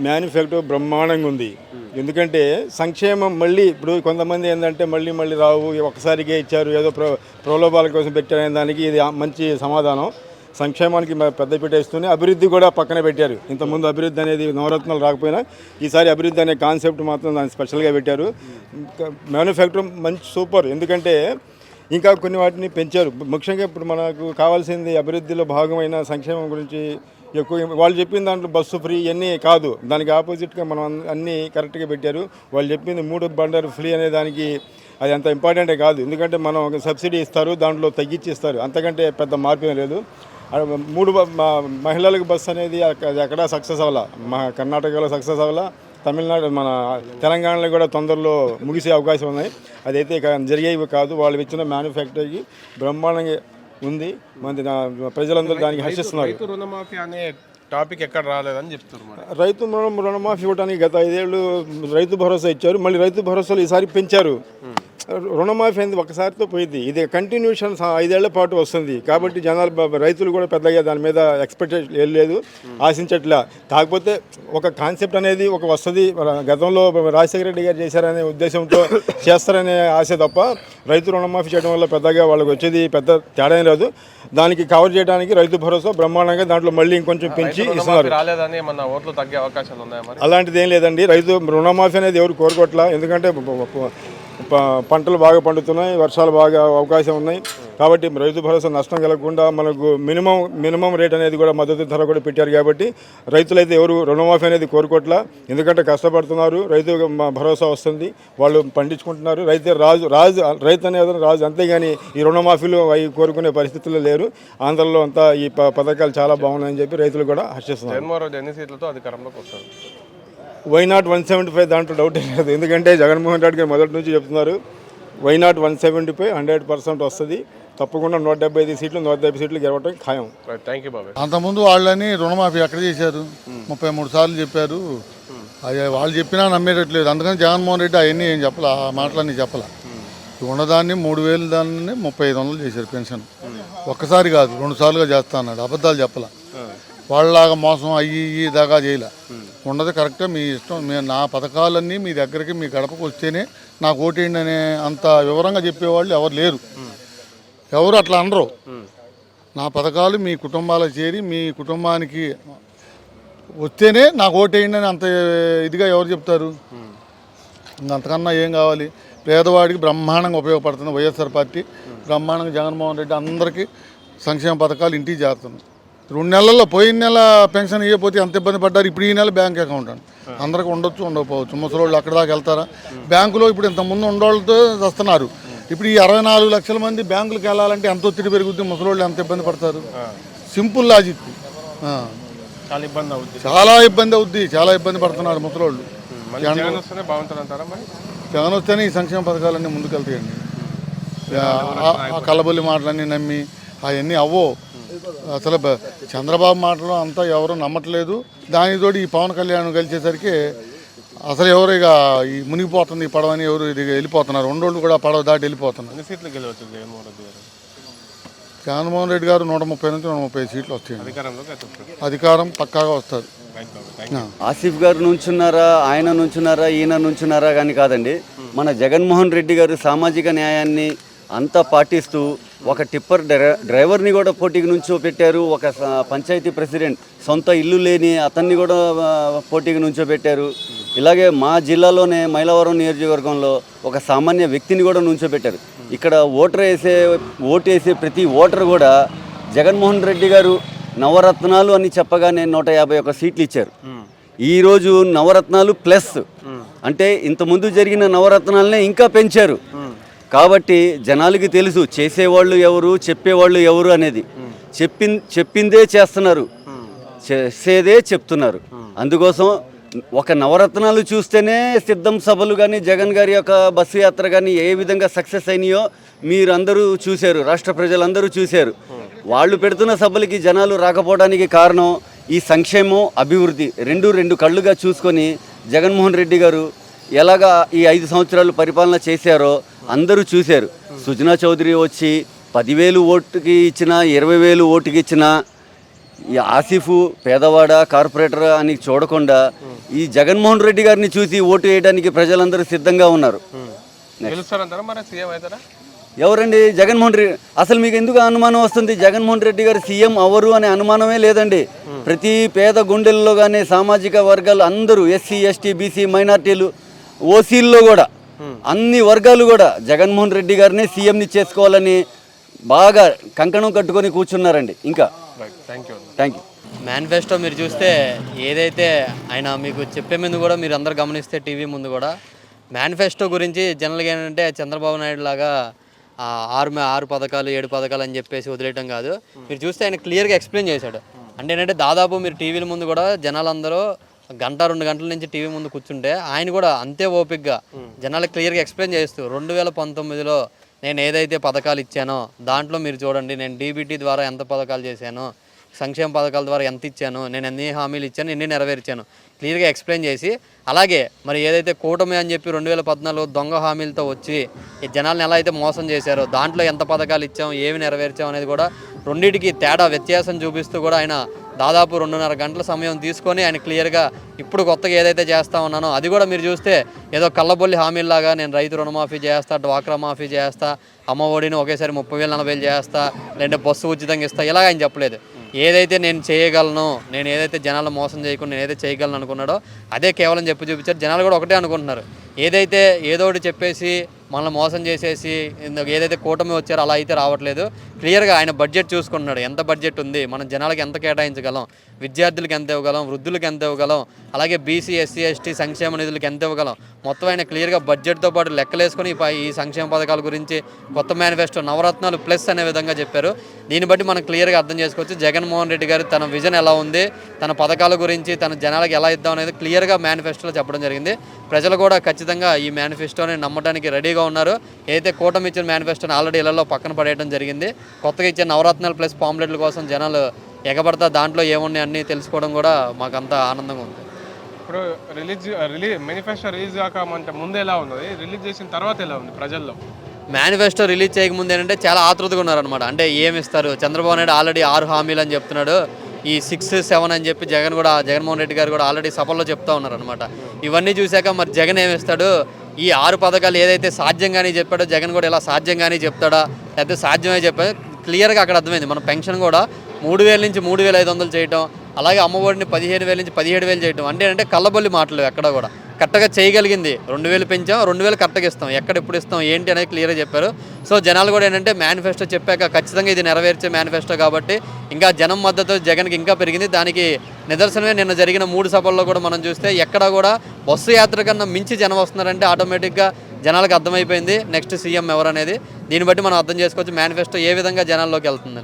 Manufacture బ్రహ్మాండంగా ఉంది. ఎందుకంటే సంక్షేమం మళ్ళీ ఇప్పుడు కొంతమంది ఏంటంటే మళ్ళీ మళ్ళీ రావు, ఒక్కసారిగా ఇచ్చారు, ఏదో ప్రలోభాల కోసం పెట్టారనే దానికి ఇది మంచి సమాధానం. సంక్షేమానికి పెద్దపీట ఇస్తూనే అభివృద్ధి కూడా పక్కన పెట్టారు. ఇంతకుముందు అభివృద్ధి అనేది నవరత్నాలు రాకపోయినా ఈసారి అభివృద్ధి అనే కాన్సెప్ట్ మాత్రం దాన్ని స్పెషల్గా పెట్టారు. మ్యానుఫ్యాక్చర్ మంచి సూపర్. ఎందుకంటే ఇంకా కొన్ని వాటిని పెంచారు. ముఖ్యంగా ఇప్పుడు మనకు కావాల్సింది అభివృద్ధిలో భాగమైన సంక్షేమం గురించి ఎక్కువ వాళ్ళు చెప్పిన దాంట్లో బస్సు ఫ్రీ ఇవన్నీ కాదు, దానికి ఆపోజిట్గా మనం అన్నీ కరెక్ట్గా పెట్టారు. వాళ్ళు చెప్పింది 3 బండర్ ఫ్రీ అనే దానికి అది అంత ఇంపార్టెంటే కాదు. ఎందుకంటే మనం ఒక సబ్సిడీ ఇస్తారు, దాంట్లో తగ్గించి ఇస్తారు, అంతకంటే పెద్ద మార్పు లేదు. 3 మహిళలకు బస్సు అనేది ఎక్కడా సక్సెస్ అవ్వాల. కర్ణాటకలో సక్సెస్ అవ్వాల, తమిళనాడు మన తెలంగాణలో కూడా తొందరలో ముగిసే అవకాశం ఉన్నాయి. అదైతే జరిగేవి కాదు. వాళ్ళు ఇచ్చిన మ్యానుఫ్యాక్చర్కి బ్రహ్మాండంగా ఉంది. మంది ప్రజలందరూ దానికి హర్షిస్తున్నారు. రుణమాఫీ అనే టాపిక్ ఎక్కడ రాలేదని చెప్తున్నారు. రైతు రుణమాఫీ ఇవ్వడానికి గత 5 ఏళ్ళు రైతు భరోసా ఇచ్చారు. మళ్ళీ రైతు భరోసాలు ఈసారి పెంచారు. రుణమాఫీ అనేది ఒకసారితో పోయింది. ఇది కంటిన్యూషన్ 5 ఏళ్ల పాటు వస్తుంది. కాబట్టి జనాలు రైతులు కూడా పెద్దగా దాని మీద ఎక్స్పెక్టేషన్ ఏం లేదు, ఆశించట్లా. కాకపోతే ఒక కాన్సెప్ట్ అనేది ఒక వస్తుంది. గతంలో రాజశేఖర రెడ్డి గారు చేశారనే ఉద్దేశంతో చేస్తారనే ఆశ తప్ప రైతు రుణమాఫీ చేయడం వల్ల పెద్దగా వాళ్ళకి వచ్చేది పెద్ద తేడా ఏం లేదు. దానికి కవర్ చేయడానికి రైతు భరోసా బ్రహ్మాండంగా దాంట్లో మళ్ళీ ఇంకొంచెం పెంచి ఇస్తున్నారు. అలాంటిది ఏం లేదండి. రైతు రుణమాఫీ అనేది ఎవరు కోరుకోవట్లా. ఎందుకంటే పంటలు బాగా పండుతున్నాయి, వర్షాలు బాగా అవకాశం ఉన్నాయి. కాబట్టి రైతు భరోసా నష్టం కలగకుండా మనకు మినిమం రేట్ అనేది కూడా మద్దతు ధర కూడా పెట్టారు. కాబట్టి రైతులైతే ఎవరు రుణమాఫీ అనేది కోరుకోవట్లా. ఎందుకంటే కష్టపడుతున్నారు, రైతు భరోసా వస్తుంది, వాళ్ళు పండించుకుంటున్నారు. రైతు అనేది రాజు. అంతేగాని ఈ రుణమాఫీలు అవి కోరుకునే పరిస్థితుల్లో లేరు. ఆంధ్రలో అంతా ఈ పథకాలు చాలా బాగున్నాయని చెప్పి రైతులు కూడా హర్షిస్తున్నారు. వైనాట్ 175 దాంట్లో డౌట్ లేదు. ఎందుకంటే జగన్మోహన్ రెడ్డి గారు మొదటి నుంచి చెప్తున్నారు వైనాట్ 175 100% వస్తుంది. తప్పకుండా 175 సీట్లు 150 సీట్లు గెలవటం ఖాయం. అంతకుముందు వాళ్ళని రుణమాఫీ ఎక్కడ చేశారు? 33 సార్లు చెప్పారు. అది వాళ్ళు చెప్పినా నమ్మేటట్లేదు. అందుకని జగన్మోహన్ రెడ్డి అవన్నీ ఏం చెప్పాల, ఆ మాటలన్నీ చెప్పాల. ఉన్నదాన్ని 3000 దాన్ని 3500 చేశారు పెన్షన్. ఒక్కసారి కాదు 2 సార్లుగా చేస్తా అన్నాడు. అబద్ధాలు చెప్పాల. వాళ్ళలాగా మోసం అయ్యి దాకా చేయలే. ఉన్నది కరెక్ట్గా మీ ఇష్టం. నా పథకాలన్నీ మీ దగ్గరికి మీ గడపకు వస్తేనే నాకు ఓటేయండి అనే అంత వివరంగా చెప్పేవాళ్ళు ఎవరు లేరు. ఎవరు అట్లా అనరు. నా పథకాలు మీ కుటుంబాలకు చేరి మీ కుటుంబానికి వస్తేనే నాకు ఓటేయండి అని అంత ఇదిగా ఎవరు చెప్తారు? అంతకన్నా ఏం కావాలి? పేదవాడికి బ్రహ్మాండంగా ఉపయోగపడుతుంది వైఎస్ఆర్ పార్టీ. బ్రహ్మాండంగా జగన్మోహన్ రెడ్డి అందరికీ సంక్షేమ పథకాలు ఇంటికి చేరుతున్నాయి. 2 నెలల్లో పోయిన నెల పెన్షన్ ఇవ్వకపోతే ఎంత ఇబ్బంది పడ్డారు. ఇప్పుడు ఈ నెల బ్యాంక్ అకౌంట్ అండి. అందరికి ఉండొచ్చు, ఉండకపోవచ్చు. ముసలోళ్ళు అక్కడ దాకా వెళ్తారా? బ్యాంకులో ఇప్పుడు ఇంతకుముందు ఉండోళ్ళతో వస్తున్నారు. ఇప్పుడు ఈ 64 లక్షల మంది బ్యాంకులకు వెళ్ళాలంటే ఎంత ఒత్తిడి పెరుగుద్ది, ముసలోళ్ళు ఎంత ఇబ్బంది పడతారు? Simple logic. చాలా ఇబ్బంది అవుద్ది. చాలా ఇబ్బంది పడుతున్నారు ముసలోళ్ళు. జగన్ వస్తేనే ఈ సంక్షేమ పథకాలన్నీ ముందుకెళ్తాయండి. ఆ కలబొల్లి మాటలన్నీ నమ్మి అవన్నీ అవ్వో. అసలు చంద్రబాబు మాటలు అంతా ఎవరు నమ్మట్లేదు. దానితోటి ఈ పవన్ కళ్యాణ్ కలిసేసరికి అసలు ఎవరు ఇక ఈ మునిగిపోతుంది ఈ పడవని ఎవరు ఇది వెళ్ళిపోతున్నారు. 2 రోజులు కూడా పడవ దాటి వెళ్ళిపోతున్నారు. జగన్మోహన్ రెడ్డి గారు 130 నుంచి 135 సీట్లు వస్తాయి. అధికారం పక్కాగా వస్తుంది. ఆసిఫ్ గారు నుంచున్నారా, ఆయన నుంచున్నారా, ఈయన నుంచున్నారా కానీ కాదండి. మన జగన్మోహన్ రెడ్డి గారు సామాజిక న్యాయాన్ని అంతా పాటిస్తూ ఒక టిప్పర్ డ్రైవర్ని కూడా పోటీకి నుంచో పెట్టారు. ఒక పంచాయతీ ప్రెసిడెంట్ సొంత ఇల్లు లేని అతన్ని కూడా పోటీకి నుంచో పెట్టారు. ఇలాగే మా జిల్లాలోనే మైలవరం నియోజకవర్గంలో ఒక సామాన్య వ్యక్తిని కూడా నుంచోబెట్టారు. ఇక్కడ ఓటేసే ప్రతి ఓటర్ కూడా జగన్మోహన్ రెడ్డి గారు నవరత్నాలు అని చెప్పగానే 151 సీట్లు ఇచ్చారు. ఈరోజు నవరత్నాలు ప్లస్ అంటే ఇంతకుముందు జరిగిన నవరత్నాలనే ఇంకా పెంచారు. కాబట్టి జనాలకి తెలుసు చేసేవాళ్ళు ఎవరు, చెప్పేవాళ్ళు ఎవరు అనేది. చెప్పిందే చేస్తున్నారు, చేసేదే చెప్తున్నారు. అందుకోసం ఒక నవరత్నాలు చూస్తేనే సిద్ధం సభలు కానీ జగన్ గారి యొక్క బస్సు యాత్ర కానీ ఏ విధంగా సక్సెస్ అయినాయో మీరందరూ చూశారు, రాష్ట్ర ప్రజలందరూ చూశారు. వాళ్ళు పెడుతున్న సభలకి జనాలు రాకపోవడానికి కారణం ఈ సంక్షేమం, అభివృద్ధి రెండు కళ్ళుగా చూసుకొని జగన్మోహన్ రెడ్డి గారు ఎలాగా ఈ 5 సంవత్సరాలు పరిపాలన చేశారో అందరూ చూశారు. సుజనా చౌదరి వచ్చి 10,000 ఓటుకి ఇచ్చినా 20,000 ఓటుకి ఇచ్చినా ఈ ఆసిఫ్ పేదవాడ కార్పొరేటర్ అని చూడకుండా ఈ జగన్మోహన్ రెడ్డి గారిని చూసి ఓటు వేయడానికి ప్రజలందరూ సిద్ధంగా ఉన్నారు. గెలుస్తారంటారా మరి సీఎం అవుతారా? ఎవరండి జగన్మోహన్ రెడ్డి? అసలు మీకు ఎందుకు అనుమానం వస్తుంది? జగన్మోహన్ రెడ్డి గారు సీఎం అవరు అనే అనుమానమే లేదండి. ప్రతి పేద గుండెల్లో కానీ సామాజిక వర్గాలు అందరూ ఎస్సీ ఎస్టీ బీసీ మైనార్టీలు ఓసీల్లో కూడా అన్ని వర్గాలు కూడా జగన్మోహన్ రెడ్డి గారిని సీఎంని చేసుకోవాలని బాగా కంకణం కట్టుకొని కూర్చున్నారండి. ఇంకా థ్యాంక్ యూ. మేనిఫెస్టో మీరు చూస్తే ఏదైతే ఆయన మీకు చెప్పే ముందు కూడా మీరు అందరు గమనిస్తే టీవీ ముందు కూడా మేనిఫెస్టో గురించి జనరల్గా ఏంటంటే చంద్రబాబు నాయుడు లాగా 6 పథకాలు 7 పథకాలు అని చెప్పేసి వదిలేయటం కాదు. మీరు చూస్తే ఆయన క్లియర్గా ఎక్స్ప్లెయిన్ చేశాడు. అంటే ఏంటంటే దాదాపు మీరు టీవీల ముందు కూడా జనాలందరూ 1-2 గంటల నుంచి టీవీ ముందు కూర్చుంటే ఆయన కూడా అంతే ఓపిక్గా జనాలకు క్లియర్గా ఎక్స్ప్లెయిన్ చేస్తూ 2019లో నేను ఏదైతే పథకాలు ఇచ్చానో దాంట్లో మీరు చూడండి, నేను డీబీటీ ద్వారా ఎంత పథకాలు చేశానో, సంక్షేమ పథకాల ద్వారా ఎంత ఇచ్చాను, నేను ఎన్ని హామీలు ఇచ్చాను, ఎన్ని నెరవేర్చాను క్లియర్గా ఎక్స్ప్లెయిన్ చేసి, అలాగే మరి ఏదైతే కూటమి అని చెప్పి 2014 దొంగ హామీలతో వచ్చి ఈ జనాలను ఎలా అయితే మోసం చేశారో దాంట్లో ఎంత పథకాలు ఇచ్చాం, ఏమి నెరవేర్చాం అనేది కూడా రెండింటికి తేడా వ్యత్యాసం చూపిస్తూ కూడా ఆయన దాదాపు 2.5 గంటల సమయం తీసుకొని ఆయన క్లియర్గా ఇప్పుడు కొత్తగా ఏదైతే చేస్తా ఉన్నానో అది కూడా మీరు చూస్తే ఏదో కళ్ళబొల్లి హామీలాగా నేను రైతు రుణమాఫీ చేస్తా, డ్వాక్రా మాఫీ చేస్తా, అమ్మ ఒడిని ఒకేసారి 30,000-40,000 చేస్తా, లేదంటే బస్సు ఉచితంగా ఇస్తా, ఇలాగ ఆయన చెప్పలేదు. ఏదైతే నేను చేయగలను, నేను ఏదైతే జనాలను మోసం చేయకుండా నేను ఏదైతే చేయగలను అనుకున్నాడో అదే కేవలం చూపించారు. జనాలు కూడా ఒకటే అనుకుంటున్నారు, ఏదైతే ఏదో ఒకటి చెప్పేసి మనల్ని మోసం చేసేసి ఏదైతే కూటమి వచ్చారో అలా అయితే రావట్లేదు. క్లియర్గా ఆయన బడ్జెట్ చూసుకుంటున్నాడు, ఎంత బడ్జెట్ ఉంది, మనం జనాలకు ఎంత కేటాయించగలం, విద్యార్థులకు ఎంత ఇవ్వగలం, వృద్ధులకు ఎంత ఇవ్వగలం, అలాగే బీసీ ఎస్సీ ఎస్టీ సంక్షేమ నిధులకు ఎంత ఇవ్వగలం, మొత్తం ఆయన క్లియర్గా బడ్జెట్తో పాటు లెక్కలేసుకొని ఈ సంక్షేమ పథకాల గురించి కొత్త మేనిఫెస్టో నవరత్నాలు ప్లస్ అనే విధంగా చెప్పారు. దీన్ని బట్టి మనం క్లియర్గా అర్థం చేసుకోవచ్చు జగన్మోహన్ రెడ్డి గారు తన విజన్ ఎలా ఉంది, తన పథకాల గురించి తన జనాలకు ఎలా ఇద్దాం అనేది క్లియర్గా మేనిఫెస్టోలో చెప్పడం జరిగింది. ప్రజలు కూడా ఖచ్చితంగా ఈ మేనిఫెస్టోని నమ్మడానికి రెడీగా ఉన్నారు. ఏదైతే కూటమి ఇచ్చిన మేనిఫెస్టోని ఆల్రెడీ ఇళ్లలో పక్కన పడేయడం జరిగింది. కొత్తగా ఇచ్చే నవరత్నాలు ప్లస్ పాంప్లెట్ల కోసం జనాలు ఎగబడతా దాంట్లో ఏమున్నాయి అన్నీ తెలుసుకోవడం కూడా మాకు అంత ఆనందంగా ఉంది. ఇప్పుడు మేనిఫెస్టో రిలీజ్ కాకమంటే ముందు ఎలా ఉంది, రిలీజ్ చేసిన తర్వాత ఎలా ఉంది ప్రజల్లో? మేనిఫెస్టో రిలీజ్ చేయకముందు ఏంటంటే చాలా ఆతృతగా ఉన్నారనమాట. అంటే ఏమి ఇస్తారు, చంద్రబాబు నాయుడు ఆల్రెడీ 6 హామీలు అని చెప్తున్నాడు, ఈ 6, 7 అని చెప్పి జగన్మోహన్ రెడ్డి గారు కూడా ఆల్రెడీ సభల్లో చెప్తా ఉన్నారనమాట. ఇవన్నీ చూశాక మరి జగన్ ఏమిస్తాడు, ఈ 6 పథకాలు ఏదైతే సాధ్యంగానే చెప్పాడో జగన్ కూడా ఇలా సాధ్యంగానే చెప్తాడా, లేకపోతే సాధ్యమే చెప్పాడు క్లియర్గా అక్కడ అర్థమైంది. మన పెన్షన్ కూడా 3,000 నుంచి 3,500 చేయటం, అలాగే అమ్మఒడిని 15,000 నుంచి 17,000 చేయటం. అంటే కళ్ళబొల్లి మాటలు ఎక్కడ కూడా కరెక్ట్గా చేయగలిగింది. 2,000 పెంచాం, 2,000 కరెక్ట్గా ఇస్తాం, ఎక్కడ ఎప్పుడు ఇస్తాం ఏంటి అనేది క్లియర్గా చెప్పారు. సో జనాలు కూడా ఏంటంటే మేనిఫెస్టో చెప్పాక ఖచ్చితంగా ఇది నెరవేర్చే మేనిఫెస్టో కాబట్టి ఇంకా జనం మద్దతు జగన్కి ఇంకా పెరిగింది. దానికి నిదర్శనమే నిన్న జరిగిన 3 సభల్లో కూడా మనం చూస్తే ఎక్కడ కూడా బస్సు యాత్ర కన్నా మించి జనం వస్తున్నారంటే ఆటోమేటిక్గా జనాలకు అర్థమైపోయింది నెక్స్ట్ సీఎం ఎవరు అనేది. దీన్ని బట్టి మనం అర్థం చేసుకోవచ్చు మేనిఫెస్టో ఏ విధంగా జనాల్లోకి వెళ్తుందని.